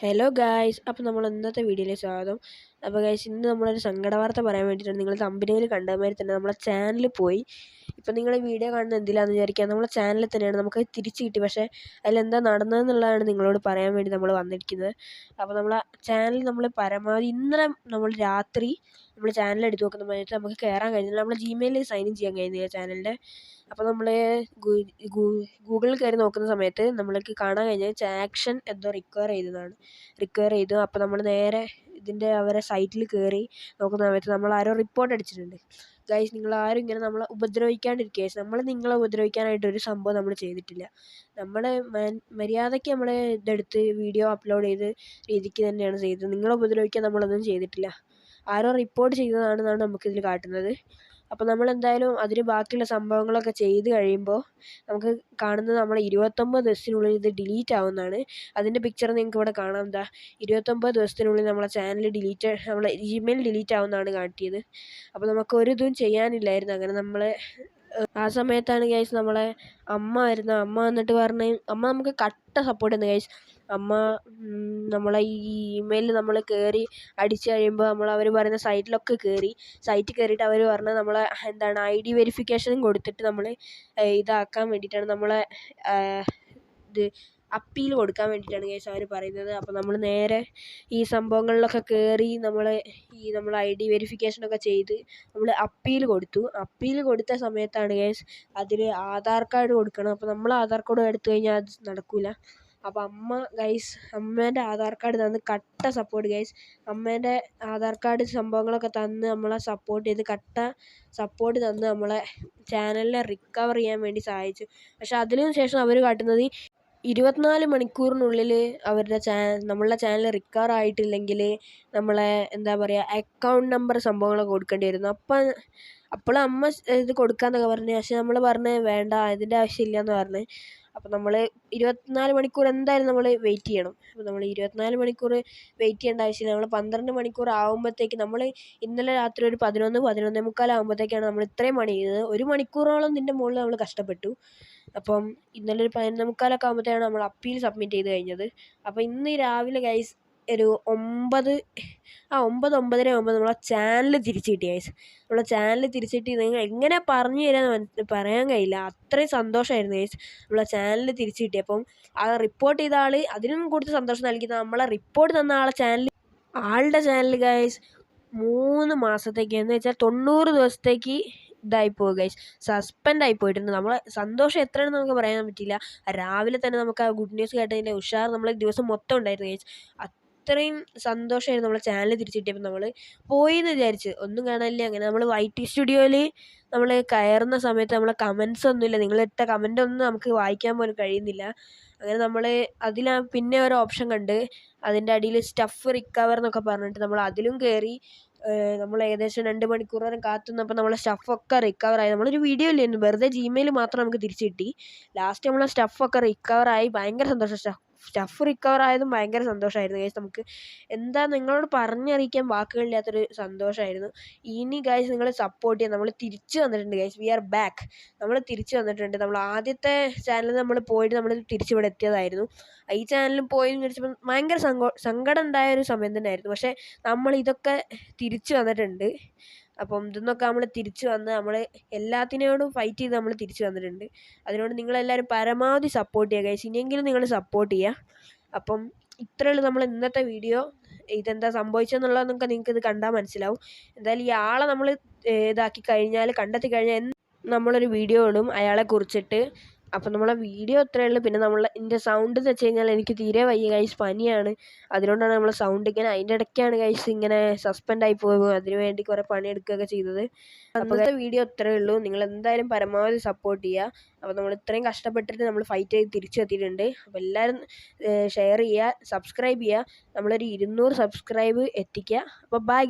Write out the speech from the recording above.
Hello guys, അപ്പോൾ നമ്മൾ ഇന്നത്തെ വീഡിയോയിലേക്ക് സ്വാഗതം. അപ്പോൾ ഗായ്സ്, ഇന്ന് നമ്മളൊരു സങ്കടവാർത്ത പറയാൻ വേണ്ടിയിട്ടാണ്. നിങ്ങൾ തമ്പനയിൽ കണ്ടമാതിരി തന്നെ നമ്മളെ ചാനൽ പോയി. ഇപ്പം നിങ്ങൾ ഈ വീഡിയോ കാണുന്നത് എന്തിലാന്ന് വിചാരിക്കുക, നമ്മളെ ചാനലിൽ തന്നെയാണ്. നമുക്ക് തിരിച്ച് കിട്ടി, പക്ഷേ അതിലെന്താ നടന്നതെന്നുള്ളതാണ് നിങ്ങളോട് പറയാൻ വേണ്ടി നമ്മൾ വന്നിരിക്കുന്നത്. അപ്പോൾ നമ്മളെ ചാനൽ നമ്മൾ പരമാവധി ഇന്നലെ നമ്മൾ രാത്രി നമ്മൾ ചാനൽ എടുത്ത് നോക്കുന്ന സമയത്ത് നമുക്ക് കയറാൻ കഴിഞ്ഞില്ല. നമ്മൾ ജിമെയിലിൽ സൈൻ ഇൻ ചെയ്യാൻ കഴിഞ്ഞില്ല ചാനലിൻ്റെ. അപ്പോൾ നമ്മൾ ഗൂഗിളിൽ കയറി നോക്കുന്ന സമയത്ത് നമ്മൾക്ക് കാണാൻ കഴിഞ്ഞത് ആക്ഷൻ എന്തോ റിക്വയർ ചെയ്തു. അപ്പോൾ നമ്മൾ നേരെ അവരെ സൈറ്റിൽ കയറി നോക്കുന്ന സമയത്ത് നമ്മൾ ആരോ റിപ്പോർട്ട് അടിച്ചിട്ടുണ്ട്. ഗൈസ്, നിങ്ങളാരും ഇങ്ങനെ നമ്മളെ ഉപദ്രവിക്കാണ്ടിരിക്കുക. നമ്മൾ നിങ്ങളെ ഉപദ്രവിക്കാനായിട്ട് ഒരു സംഭവം നമ്മൾ ചെയ്തിട്ടില്ല. നമ്മൾ മര്യാദയ്ക്ക് നമ്മൾ ഇതെടുത്ത് വീഡിയോ അപ്ലോഡ് ചെയ്ത് രീതിക്ക് തന്നെയാണ് ചെയ്തത്. നിങ്ങളെ ഉപദ്രവിക്കാൻ നമ്മളൊന്നും ചെയ്തിട്ടില്ല. ആരോ റിപ്പോർട്ട് ചെയ്തതാണെന്നാണ് നമുക്കിതിൽ കാട്ടുന്നത്. അപ്പോൾ നമ്മളെന്തായാലും അതിന് ബാക്കിയുള്ള സംഭവങ്ങളൊക്കെ ചെയ്ത് കഴിയുമ്പോൾ നമുക്ക് കാണുന്നത് നമ്മൾ 29 ദിവസത്തിനുള്ളിൽ ഇത് ഡിലീറ്റ് ആവുന്നതാണ്. അതിൻ്റെ പിക്ചർ നിങ്ങൾക്ക് ഇവിടെ കാണാം. 29 ദിവസത്തിനുള്ളിൽ നമ്മളെ ചാനൽ നമ്മളെ ജിമെയിൽ ഡിലീറ്റ് ആവുന്നതാണ് കാട്ടിയത്. അപ്പോൾ നമുക്ക് ഒരു ഇതും ചെയ്യാനില്ലായിരുന്നു. അങ്ങനെ നമ്മൾ ആ സമയത്താണ് ഗൈസ് നമ്മളെ അമ്മ വരുന്നത്. അമ്മ വന്നിട്ട് പറഞ്ഞ്, അമ്മ നമുക്ക് കട്ട സപ്പോർട്ട് ചെയ്യുന്നു ഗൈസ്. അമ്മ നമ്മളെ ഈ ഇമെയിലിൽ നമ്മൾ കയറി അടിച്ച് കഴിയുമ്പോൾ അവർ പറയുന്ന സൈറ്റിലൊക്കെ സൈറ്റിൽ കയറിയിട്ട് അവർ പറഞ്ഞത് നമ്മളെ ID വെരിഫിക്കേഷനും കൊടുത്തിട്ട് നമ്മൾ ഇതാക്കാൻ വേണ്ടിയിട്ടാണ്, നമ്മളെ ഇത് അപ്പീൽ കൊടുക്കാൻ വേണ്ടിയിട്ടാണ് ഗൈസ് അവർ പറയുന്നത്. അപ്പോൾ നമ്മൾ നേരെ ഈ സംഭവങ്ങളിലൊക്കെ കയറി നമ്മൾ ID വെരിഫിക്കേഷനൊക്കെ ചെയ്ത് നമ്മൾ അപ്പീൽ കൊടുത്ത സമയത്താണ് ഗൈസ് അതിൽ ആധാർ കാർഡ് കൊടുക്കണം. അപ്പോൾ നമ്മൾ ആധാർ കാർഡ് എടുത്തു കഴിഞ്ഞാൽ അത് നടക്കില്ല. അപ്പോൾ അമ്മേൻ്റെ ആധാർ കാർഡ് തന്ന് കട്ട സപ്പോർട്ട് ഗൈസ്. അമ്മേൻ്റെ ആധാർ കാർഡ് സംഭവങ്ങളൊക്കെ തന്ന് നമ്മളെ സപ്പോർട്ട് ചെയ്ത് കട്ട സപ്പോർട്ട് തന്ന് നമ്മളെ ചാനലിനെ റിക്കവർ ചെയ്യാൻ വേണ്ടി സഹായിച്ചു. പക്ഷെ അതിനു ശേഷം അവർ കാട്ടുന്നത് 24 മണിക്കൂറിനുള്ളിൽ നമ്മളുടെ ചാനൽ റിക്കവർ ആയിട്ടില്ലെങ്കിൽ നമ്മളെ എന്താ പറയുക, അക്കൗണ്ട് നമ്പർ സംഭവങ്ങളൊക്കെ കൊടുക്കേണ്ടി വരുന്നു. അപ്പോൾ അമ്മ ഇത് കൊടുക്കാമെന്നൊക്കെ പറഞ്ഞു. പക്ഷെ നമ്മൾ പറഞ്ഞ് വേണ്ട, ഇതിൻ്റെ ആവശ്യമില്ല എന്ന് പറഞ്ഞ്. അപ്പോൾ നമ്മൾ 24 മണിക്കൂർ എന്തായാലും നമ്മൾ വെയിറ്റ് ചെയ്യണം. അപ്പോൾ നമ്മൾ 24 മണിക്കൂർ വെയിറ്റ് ചെയ്യേണ്ട ആവശ്യമില്ല. നമ്മൾ 12 മണിക്കൂർ ആകുമ്പോഴത്തേക്ക് ഇന്നലെ രാത്രി ഒരു 11-11:45 ആകുമ്പോഴത്തേക്കാണ് നമ്മൾ ഇത്രയും പണി ചെയ്തത്. 1 മണിക്കൂറോളം ഇതിൻ്റെ മുകളിൽ നമ്മൾ കഷ്ടപ്പെട്ടു. അപ്പം ഇന്നലെ ഒരു 11:45 ആകുമ്പോഴത്തേക്കാണ് നമ്മൾ അപ്പീൽ സബ്മിറ്റ് ചെയ്ത് കഴിഞ്ഞത്. അപ്പോൾ ഇന്ന് രാവിലെ ഗൈസ് ഒരു 9-9:30 ആകുമ്പോൾ നമ്മളെ ചാനൽ തിരിച്ച് കിട്ടി ഗൈസ്. നമ്മളെ ചാനൽ തിരിച്ചിട്ട് നിങ്ങൾ എങ്ങനെ പറഞ്ഞു തരാമെന്ന് പറയാൻ കഴിയില്ല. അത്രയും സന്തോഷമായിരുന്നു ഗൈസ് നമ്മളെ ചാനൽ തിരിച്ച് കിട്ടിയപ്പം. ആ റിപ്പോർട്ട് ചെയ്ത ആൾ അതിനും കൂടുതൽ സന്തോഷം നൽകിയത് നമ്മളെ റിപ്പോർട്ട് തന്ന ആളുടെ ചാനൽ ഗൈസ് 3 മാസത്തേക്ക്, എന്ന് വെച്ചാൽ 90 ദിവസത്തേക്ക് ഇതായിപ്പോയി ഗൈസ്, സസ്പെൻഡ് ആയി പോയിട്ടുണ്ട്. നമ്മളെ സന്തോഷം എത്രയാണെന്ന് നമുക്ക് പറയാൻ പറ്റില്ല. രാവിലെ തന്നെ നമുക്ക് ആ ഗുഡ് ന്യൂസ് കേട്ടതിൻ്റെ ഉഷാർ നമ്മളെ ദിവസം മൊത്തം ഉണ്ടായിരുന്നു ഗൈസ്. അത്രയും സന്തോഷമായിരുന്നു നമ്മളെ ചാനൽ തിരിച്ചു കിട്ടിയപ്പോൾ. നമ്മൾ പോയി എന്ന് വിചാരിച്ച് ഒന്നും കാണാനില്ല. അങ്ങനെ നമ്മൾ YT സ്റ്റുഡിയോയിൽ നമ്മൾ കയറുന്ന സമയത്ത് നമ്മളെ കമൻസ് ഒന്നുമില്ല. നിങ്ങളിട്ട കമൻ്റൊന്നും നമുക്ക് വായിക്കാൻ പോലും കഴിയുന്നില്ല. അങ്ങനെ നമ്മൾ പിന്നെ ഒരു ഓപ്ഷൻ കണ്ട് അതിൻ്റെ അടിയിൽ സ്റ്റഫ് റിക്കവർ എന്നൊക്കെ പറഞ്ഞിട്ട് നമ്മൾ അതിലും കയറി. നമ്മൾ ഏകദേശം 2 മണിക്കൂറോളം കാത്തുനിന്നപ്പോൾ നമ്മളെ സ്റ്റഫൊക്കെ റിക്കവറായി. നമ്മളൊരു വീഡിയോ ഇല്ലായിരുന്നു, വെറുതെ ജിമെയിൽ മാത്രം നമുക്ക് തിരിച്ച് കിട്ടി. ലാസ്റ്റ് നമ്മളെ സ്റ്റഫൊക്കെ റിക്കവറായി. ഭയങ്കര സന്തോഷം. സ്റ്റഫ് റിക്കവർ ആയതും ഭയങ്കര സന്തോഷമായിരുന്നു ഗൈസ്. നമുക്ക് എന്താ നിങ്ങളോട് പറഞ്ഞറിയിക്കാൻ വാക്കുകളില്ലാത്തൊരു സന്തോഷമായിരുന്നു. ഇനി ഗൈസ് നിങ്ങൾ സപ്പോർട്ട് ചെയ്യാൻ നമ്മൾ തിരിച്ചു വന്നിട്ടുണ്ട് ഗൈസ്. V are back. നമ്മൾ തിരിച്ചു വന്നിട്ടുണ്ട്. നമ്മൾ ആദ്യത്തെ ചാനലിൽ നമ്മൾ പോയിട്ട് നമ്മൾ തിരിച്ചിവിടെ എത്തിയതായിരുന്നു. ഈ ചാനലിൽ പോയി വിചാരിച്ചപ്പോൾ ഭയങ്കര സങ്കടം ഉണ്ടായൊരു സമയം തന്നെയായിരുന്നു. പക്ഷേ നമ്മൾ ഇതൊക്കെ തിരിച്ചു വന്നിട്ടുണ്ട്. അപ്പം ഇതൊക്കെ നമ്മൾ തിരിച്ചു വന്ന് നമ്മൾ എല്ലാത്തിനോടും ഫൈറ്റ് ചെയ്ത് നമ്മൾ തിരിച്ചു വന്നിട്ടുണ്ട്. അതിനോട് നിങ്ങളെല്ലാവരും പരമാവധി സപ്പോർട്ട് ചെയ്യുക ഗൈസ്. ഇനിയെങ്കിലും നിങ്ങൾ സപ്പോർട്ട് ചെയ്യുക. അപ്പം ഇത്രയുള്ളൂ നമ്മൾ ഇന്നത്തെ വീഡിയോ. ഇതെന്താ സംഭവിച്ചെന്നുള്ളതൊക്കെ നിങ്ങൾക്ക് ഇത് കണ്ടാൽ മനസ്സിലാവും. എന്തായാലും ഈ ആളെ നമ്മൾ കണ്ടെത്തി കഴിഞ്ഞാൽ നമ്മളൊരു വീഡിയോ ഇടും അയാളെ കുറിച്ചിട്ട്. അപ്പം നമ്മളെ വീഡിയോ അത്രയേ ഉള്ളൂ. പിന്നെ എൻ്റെ സൗണ്ട് എന്ന് വെച്ച് കഴിഞ്ഞാൽ എനിക്ക് തീരെ വയ്യ ഗൈസ്, പനിയാണ്. അതുകൊണ്ടാണ് നമ്മൾ സൗണ്ട് ഇങ്ങനെ അതിൻ്റെ ഇടയ്ക്കാണ് ഗൈസ് ഇങ്ങനെ സസ്പെൻഡായി പോകും. അതിനു വേണ്ടി കുറേ പണിയെടുക്കുകയൊക്കെ ചെയ്തത്. അപ്പോഴത്തെ വീഡിയോ അത്രയേ ഉള്ളൂ. നിങ്ങൾ എന്തായാലും പരമാവധി സപ്പോർട്ട് ചെയ്യുക. അപ്പോൾ നമ്മൾ ഇത്രയും കഷ്ടപ്പെട്ടിട്ട് നമ്മൾ ഫൈറ്റ് ചെയ്ത് തിരിച്ചു എത്തിയിട്ടുണ്ട്. അപ്പോൾ എല്ലാവരും ഷെയർ ചെയ്യുക, സബ്സ്ക്രൈബ് ചെയ്യുക. നമ്മളൊരു 200 സബ്സ്ക്രൈബ് എത്തിക്കുക. അപ്പോൾ ബൈ.